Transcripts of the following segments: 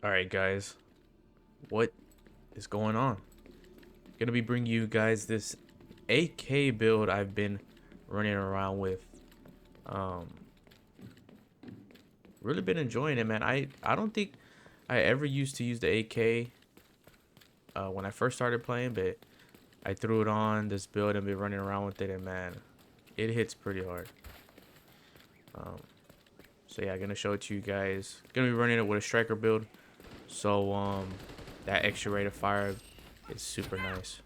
Alright guys, what is going on? Gonna be bringing you guys this AK build I've been running around with. Um, really been enjoying it, man. I don't think I ever used to use the AK when I first started playing, but I threw it on this build and been running around with it, and man, it hits pretty hard. So yeah, I'm gonna show it to you guys. Gonna be running it with a striker build. So that extra rate of fire is super nice.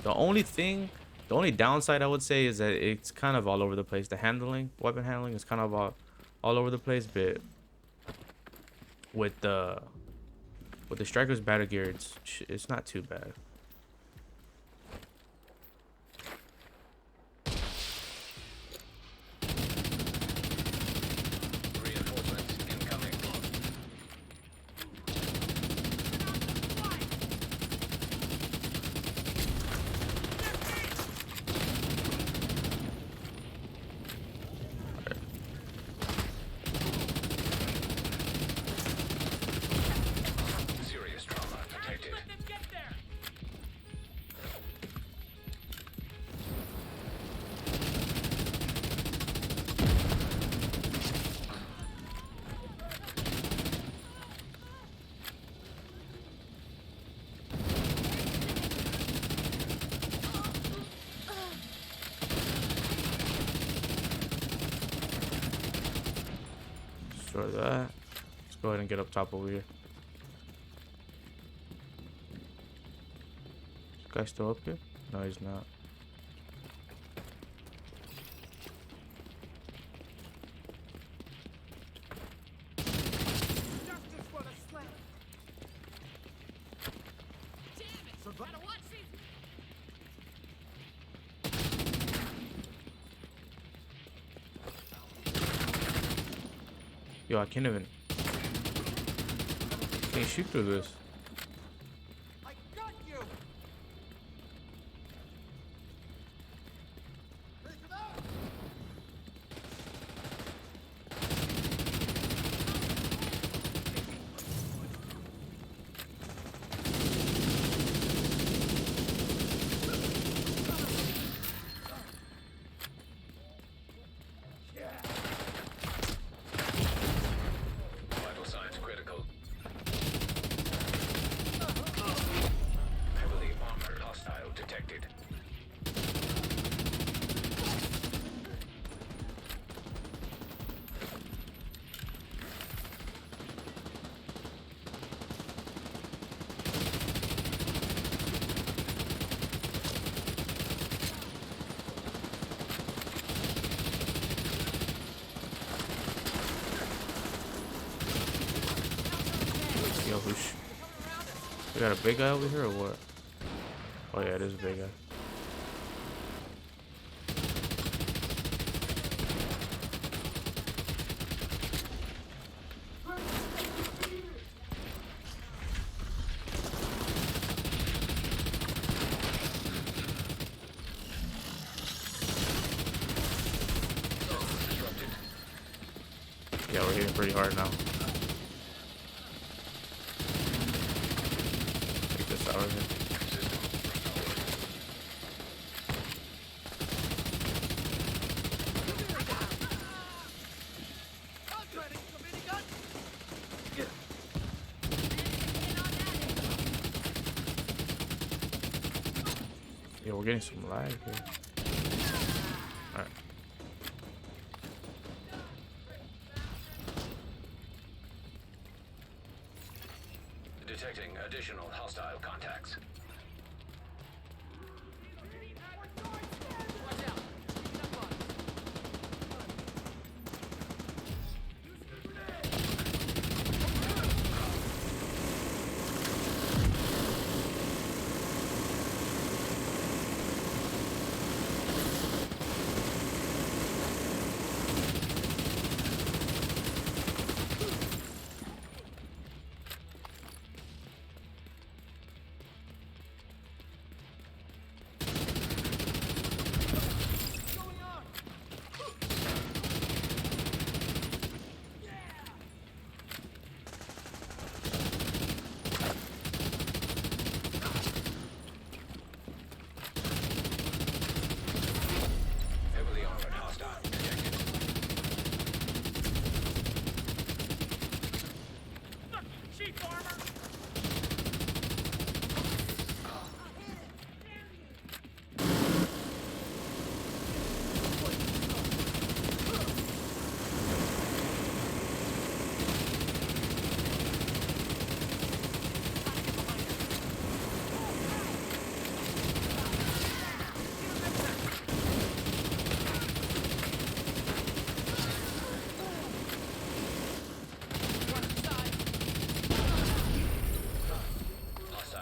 The only downside I would say is that it's kind of all over the place. The weapon handling is kind of all over the place, but with the striker's battle gear, it's not too bad. Destroy that. Let's go ahead and get up top over here. This guy still up here? No, he's not. Yo, I can't shoot through this. I got you. Vital signs critical. Heavily armored hostile detected. Yo, we got a big guy over here or what? Oh yeah, it is a big guy. Yeah, we're hitting pretty hard now. Take this out of here. Yeah, we're getting some lag here. Alright. Detecting additional hostile contacts.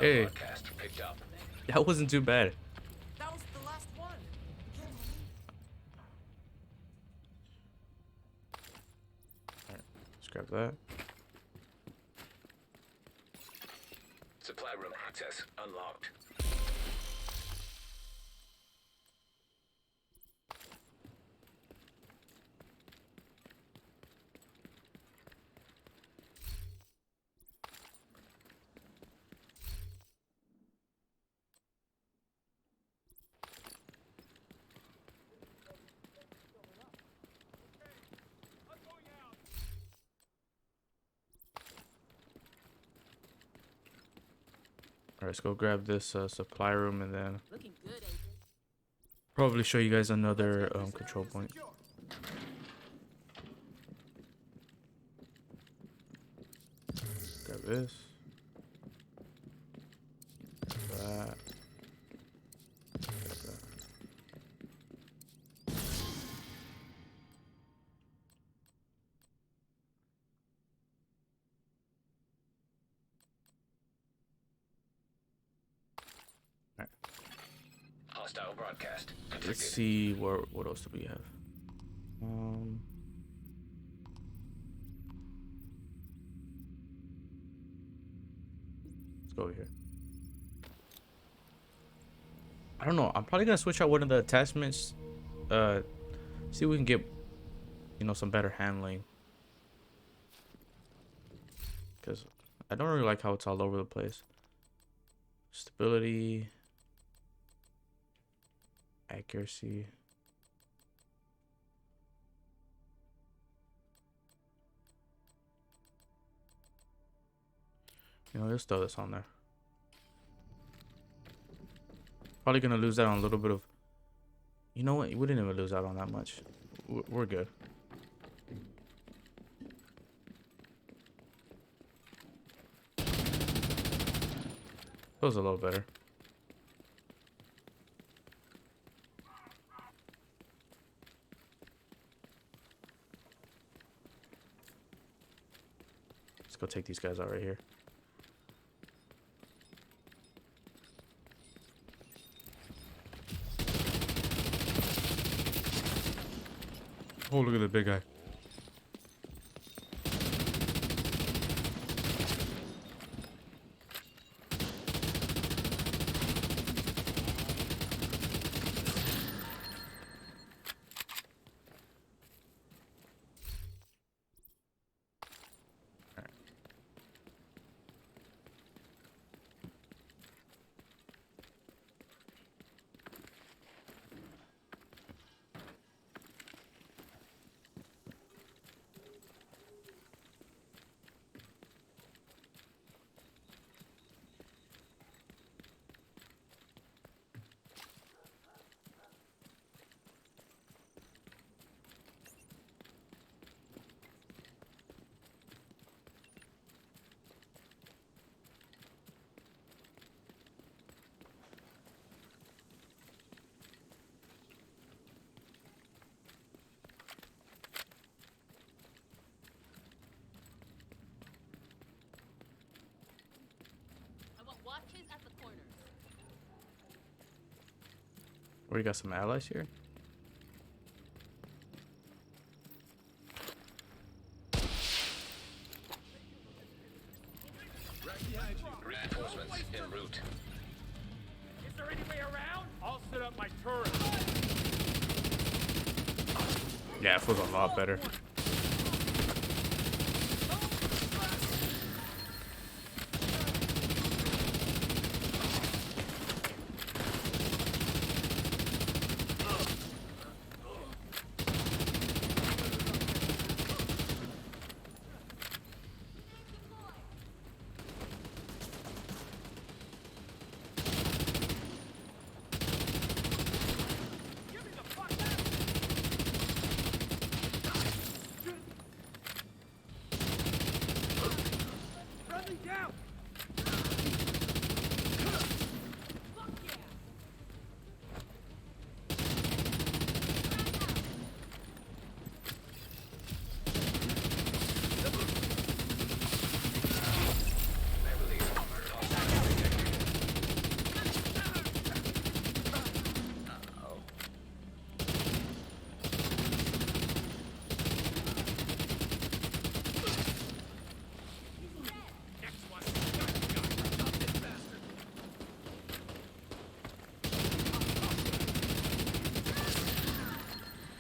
Hey. broadcast picked up. That wasn't too bad. That was the last one. Let's grab that. Supply room access unlocked. All right, let's go grab this supply room and then Looking good, Agent. probably show you guys another control point. Grab this. Grab that. Grab that. Hostile broadcast Let's detected. see what else do we have. Let's go over here. I don't know. I'm probably gonna switch out one of the attachments. See if we can get, you know, some better handling. Cause I don't really like how it's all over the place. Stability, accuracy. You know, let's throw this on there. Probably gonna lose out on a little bit of. You know what? We didn't even lose out on that much. We're good. Feels a little better. Let's go take these guys out right here. Oh, look at the big guy. I want watches at the corners. We got some allies here. Reinforcements en route. Is there any way around? I'll set up my turret. Yeah, it feels a lot better.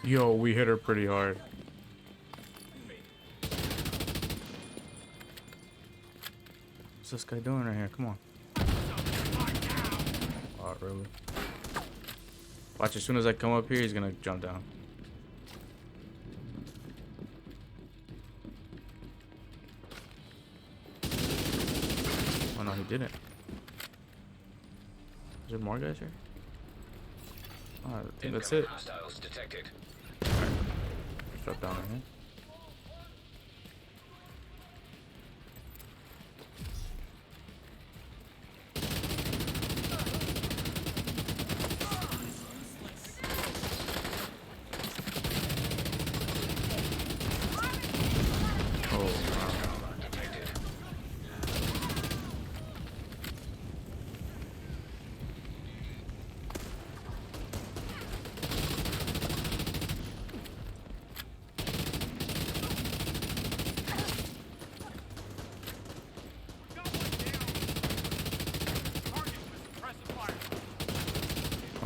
Yo, we hit her pretty hard. What's this guy doing right here? Come on. Oh, really? Watch, as soon as I come up here, he's gonna jump down. Oh no, he didn't. Is there more guys here? Oh, I think that's it. Hostiles detected. Let's drop down right here. Oh, wow. Detected.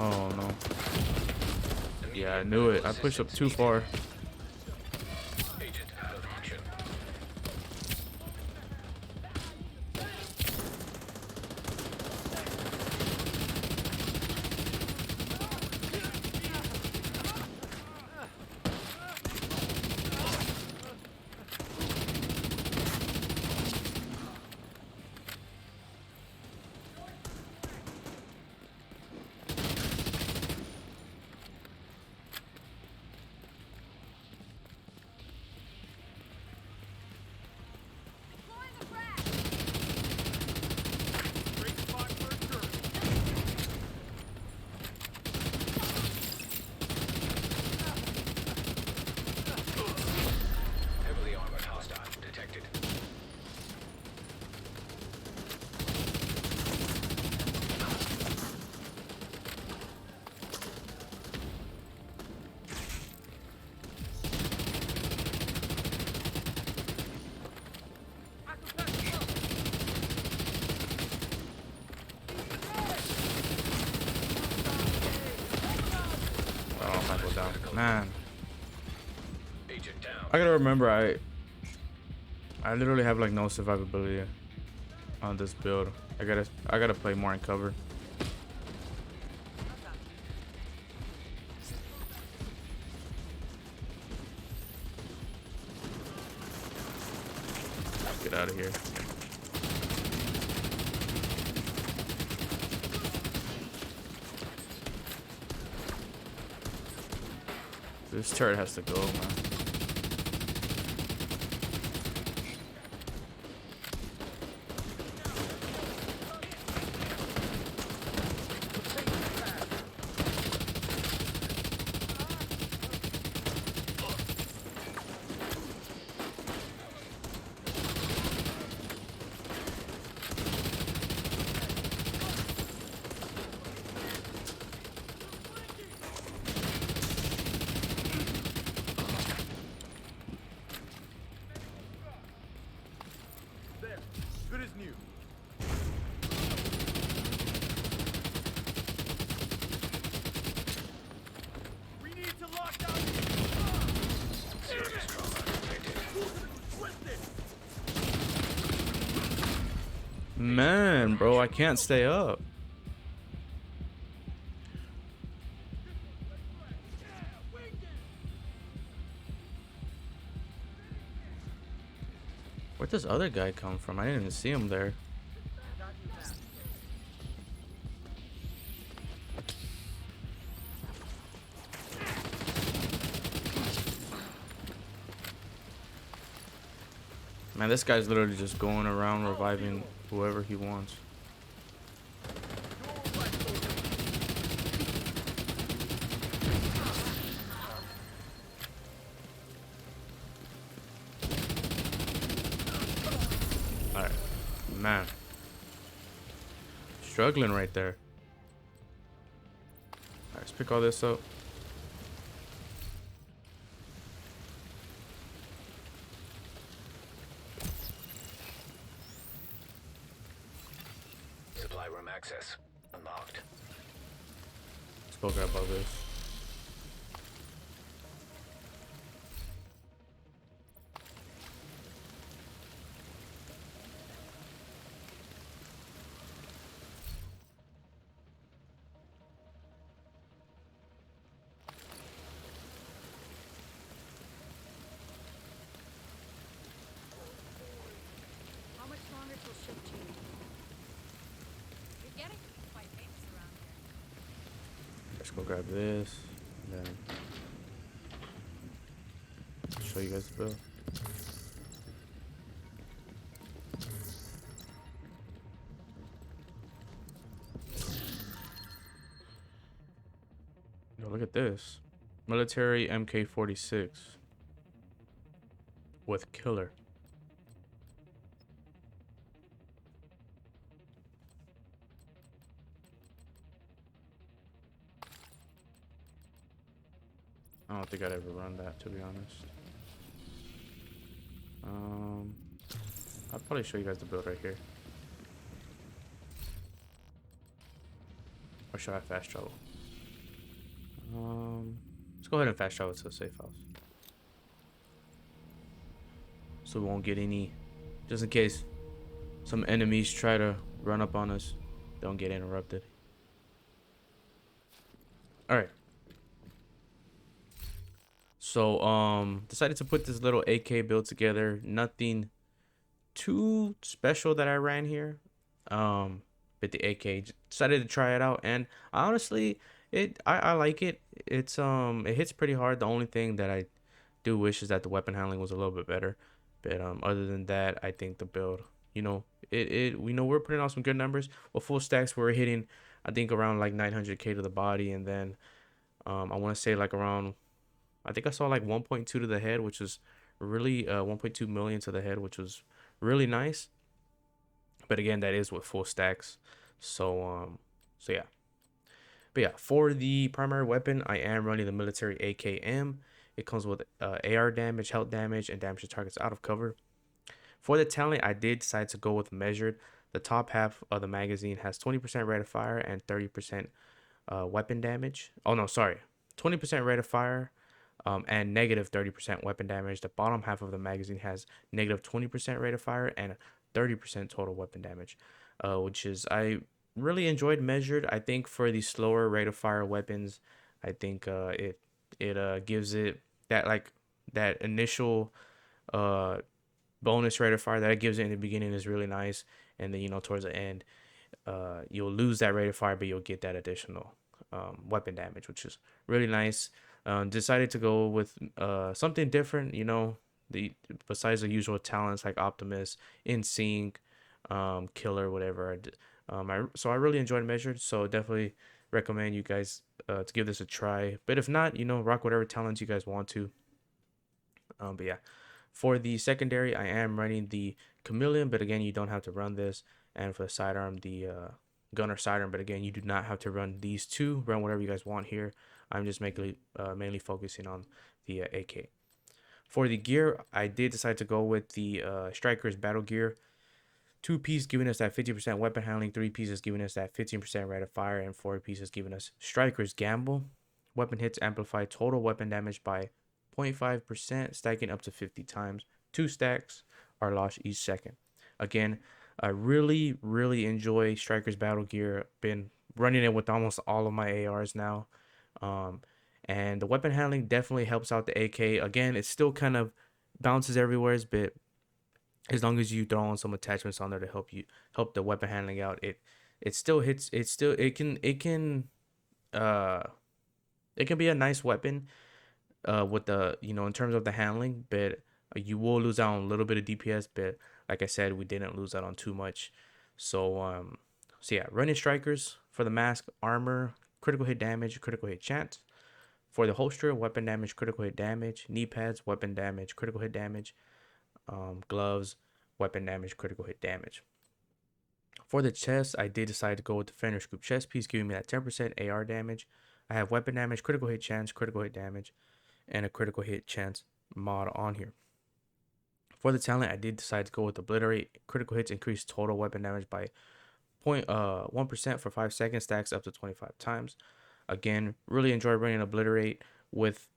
Oh no. Yeah, I knew it. I pushed up too far. Agent out of action. Great spot for a turret. Heavily armored hostile detected. Oh, I go down. Man, Agent down. I gotta remember I literally have like no survivability on this build. I gotta play more in cover. Get out of here. This turret has to go, man. There. Good as new. We need to lock down Serious trauma detected. Man, bro, I can't stay up. Where'd this other guy come from? I didn't even see him there. Man, this guy's literally just going around reviving whoever he wants. Alright. Man. Struggling right there. Alright, let's pick all this up. Supply room access unlocked. Let's go grab all this. let's go grab this. And then show you guys the build. Yo, look at this. Military MK46 with killer. I don't think I'd ever run that, to be honest. I'll probably show you guys the build right here. Or should I fast travel? Let's go ahead and fast travel to the safe house. So we won't get any, just in case some enemies try to run up on us, don't get interrupted. Alright. So decided to put this little AK build together. Nothing too special that I ran here. But the AK, decided to try it out, and honestly I like it. It's it hits pretty hard. The only thing that I do wish is that the weapon handling was a little bit better. But other than that, I think the build, you know, we know we're putting out some good numbers. With full stacks, we're hitting, I think, around like 900k to the body, and then I want to say like around, I think I saw like 1.2 to the head, which was really 1.2 million to the head, which was really nice. But again, that is with full stacks. So yeah. But yeah, for the primary weapon, I am running the military AKM. It comes with AR damage, health damage, and damage to targets out of cover. For the talent, I did decide to go with measured. The top half of the magazine has 20% rate of fire and 30% weapon damage. Oh no, sorry, 20% rate of fire and negative 30% weapon damage. The bottom half of the magazine has negative 20% rate of fire and 30% total weapon damage, which is, I really enjoyed measured. I think for the slower rate of fire weapons, I think it gives it that, like, that initial bonus rate of fire that it gives it in the beginning is really nice, and then, you know, towards the end you'll lose that rate of fire, but you'll get that additional weapon damage, which is really nice. Decided to go with something different, you know, besides the usual talents like Optimus, In Sync, Killer, whatever. So I really enjoyed measured, so definitely recommend you guys to give this a try. But if not, you know, rock whatever talents you guys want to. But yeah, for the secondary, I am running the Chameleon, but again, you don't have to run this. And for the sidearm, the gunner sidearm, but again, you do not have to run these two. Run whatever you guys want here. I'm just mainly focusing on the AK. For the gear, I did decide to go with the Striker's Battle Gear. 2 pieces giving us that 50% weapon handling, 3 pieces giving us that 15% rate of fire, and 4 pieces giving us Striker's Gamble. Weapon hits amplify total weapon damage by 0.5%, stacking up to 50 times. 2 stacks are lost each second. Again, I really enjoy Striker's Battle Gear. Been running it with almost all of my ARs now. And the weapon handling definitely helps out the AK. Again, it still kind of bounces everywhere, but as long as you throw on some attachments on there to help the weapon handling out, it still hits. It can be a nice weapon with the, you know, in terms of the handling, but you will lose out on a little bit of DPS. But like I said, we didn't lose out on too much. So yeah, running Strikers for the mask, armor, critical hit damage, critical hit chance. For the holster, weapon damage, critical hit damage. Knee pads, weapon damage, critical hit damage. Gloves, weapon damage, critical hit damage. For the chest, I did decide to go with the Fender Scoop chest piece, giving me that 10% AR damage. I have weapon damage, critical hit chance, critical hit damage, and a critical hit chance mod on here. For the talent, I did decide to go with Obliterate. Critical hits increase total weapon damage by 0.1% for 5 seconds, stacks up to 25 times. Again, really enjoy running Obliterate with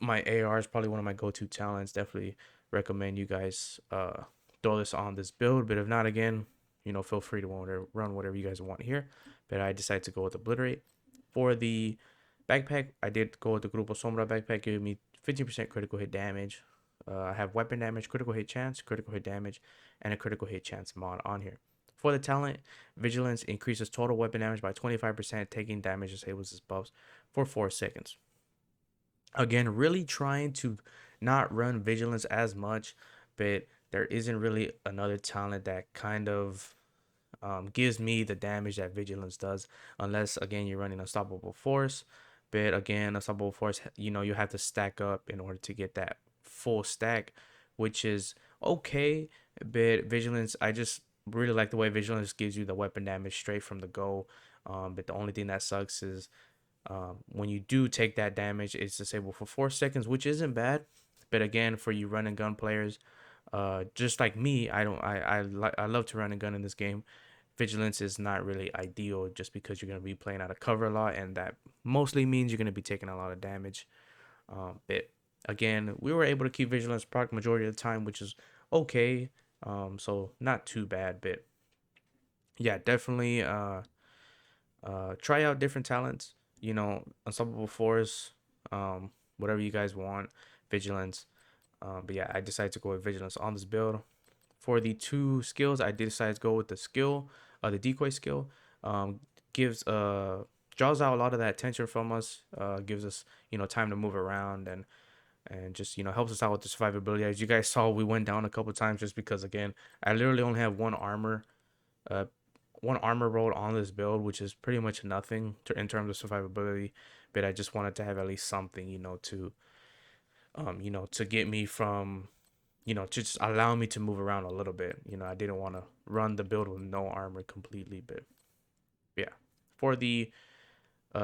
my ARs, probably one of my go-to talents. Definitely recommend you guys throw this on this build, but if not, again, you know, feel free to run whatever you guys want here. But I decided to go with Obliterate. For the backpack, I did go with the Grupo Sombra backpack, giving me 15% critical hit damage. I have weapon damage, critical hit chance, critical hit damage, and a critical hit chance mod on here. For the talent, Vigilance increases total weapon damage by 25%, taking damage disables his buffs for 4 seconds. Again, really trying to not run Vigilance as much, but there isn't really another talent that kind of gives me the damage that Vigilance does, unless again you're running Unstoppable Force. But again, Unstoppable Force, you have to stack up in order to get that full stack, which is okay. But Vigilance, I just really like the way Vigilance gives you the weapon damage straight from the go. But the only thing that sucks is when you do take that damage, it's disabled for 4 seconds, which isn't bad. But again, for you run and gun players, just like me, I love to run and gun in this game. Vigilance is not really ideal just because you're going to be playing out of cover a lot, and that mostly means you're going to be taking a lot of damage. But again, we were able to keep Vigilance proc majority of the time, which is okay. So not too bad, but yeah, definitely try out different talents. Unstoppable Force, whatever you guys want, Vigilance. But yeah, I decided to go with Vigilance on this build. For the 2 skills, I did decide to go with the skill, the decoy skill. Gives draws out a lot of that tension from us. Gives us time to move around and just helps us out with the survivability. As you guys saw, we went down a couple times just because again I literally only have uh one armor rolled on this build, which is pretty much nothing in terms of survivability. But I just wanted to have at least something to get me from just allow me to move around a little bit. I didn't want to run the build with no armor completely, but yeah. For the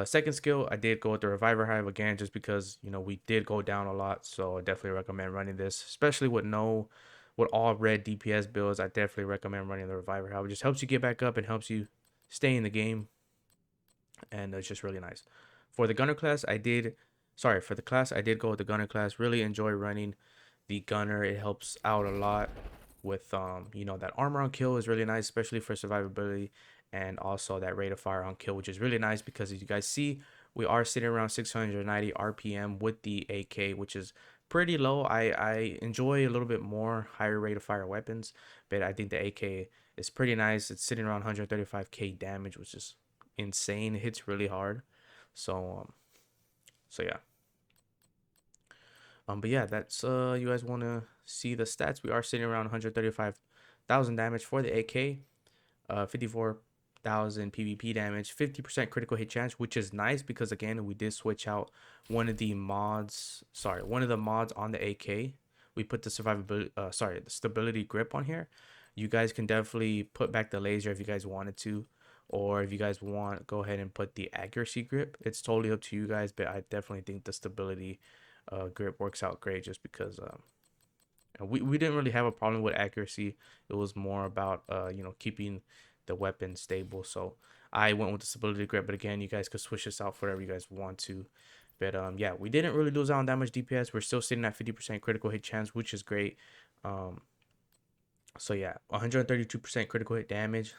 second skill, I did go with the Reviver Hive again, just because we did go down a lot. So I definitely recommend running this, especially with all red DPS builds. I definitely recommend running the Reviver Hive. It just helps you get back up and helps you stay in the game, and it's just really nice. For the Gunner class, for the class, I did go with the Gunner class. Really enjoy running the Gunner. It helps out a lot with that armor on kill is really nice, especially for survivability, and also that rate of fire on kill, which is really nice because as you guys see, we are sitting around 690 RPM with the AK, which is pretty low. I enjoy a little bit more higher rate of fire weapons, but I think the AK is pretty nice. It's sitting around 135k damage, which is insane. It hits really hard. So yeah. But yeah, that's you guys want to see the stats. We are sitting around 135,000 damage for the AK, 54,000 PvP damage, 50% critical hit chance, which is nice because again, we did switch out one of the mods on the AK. We put the the stability grip on here. You guys can definitely put back the laser if you guys wanted to, or if you guys want, go ahead and put the accuracy grip. It's totally up to you guys, but I definitely think the stability grip works out great just because we didn't really have a problem with accuracy. It was more about keeping the weapon stable. So I went with the stability grip, but again, you guys could switch this out for whatever you guys want to. But yeah, we didn't really lose out on that much DPS. We're still sitting at 50% critical hit chance, which is great. So yeah, 132% critical hit damage,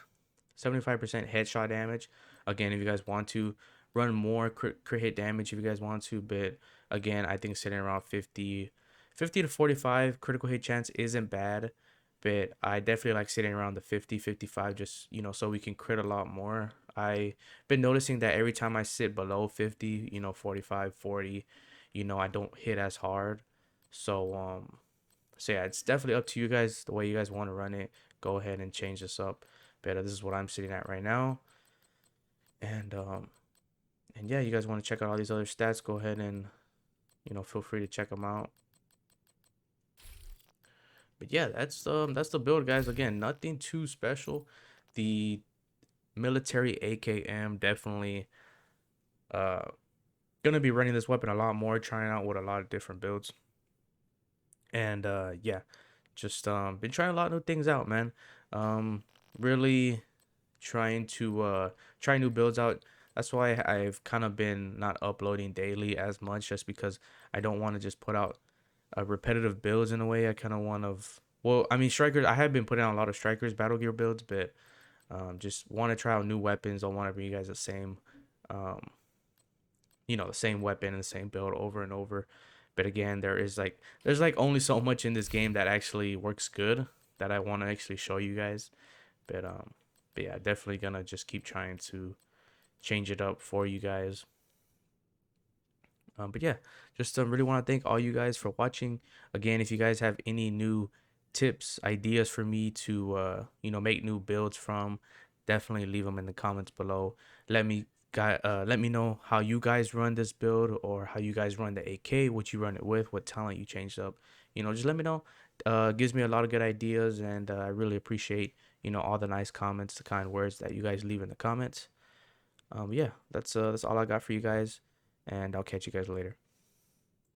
75% headshot damage. Again, if you guys want to run more crit hit damage, if you guys want to, but again, I think sitting around 50 to 45 critical hit chance isn't bad, but I definitely like sitting around the 50-55 just so we can crit a lot more. I've been noticing that every time I sit below 50, 45, 40, I don't hit as hard. So yeah, it's definitely up to you guys the way you guys want to run it. Go ahead and change this up, but this is what I'm sitting at right now. And yeah, you guys want to check out all these other stats, go ahead and feel free to check them out. But yeah, that's the build, guys. Again, nothing too special. The military AKM, definitely gonna be running this weapon a lot more, trying out with a lot of different builds. And yeah, just been trying a lot of new things out, man. Really trying to try new builds out. That's why I've kind of been not uploading daily as much, just because I don't want to just put out repetitive builds in a way. I kind of want strikers. I have been putting out a lot of strikers battle gear builds, but just want to try out new weapons. Don't want to bring you guys the same the same weapon and the same build over and over. But again, there's only so much in this game that actually works good that I want to actually show you guys. But But yeah, definitely gonna just keep trying to change it up for you guys. But yeah, just really want to thank all you guys for watching. Again, if you guys have any new tips, ideas for me to make new builds from, definitely leave them in the comments below. Let me know how you guys run this build, or how you guys run the AK, what you run it with, what talent you changed up. Just let me know. Gives me a lot of good ideas, and I really appreciate all the nice comments, the kind words that you guys leave in the comments. Yeah, that's all I got for you guys, and I'll catch you guys later.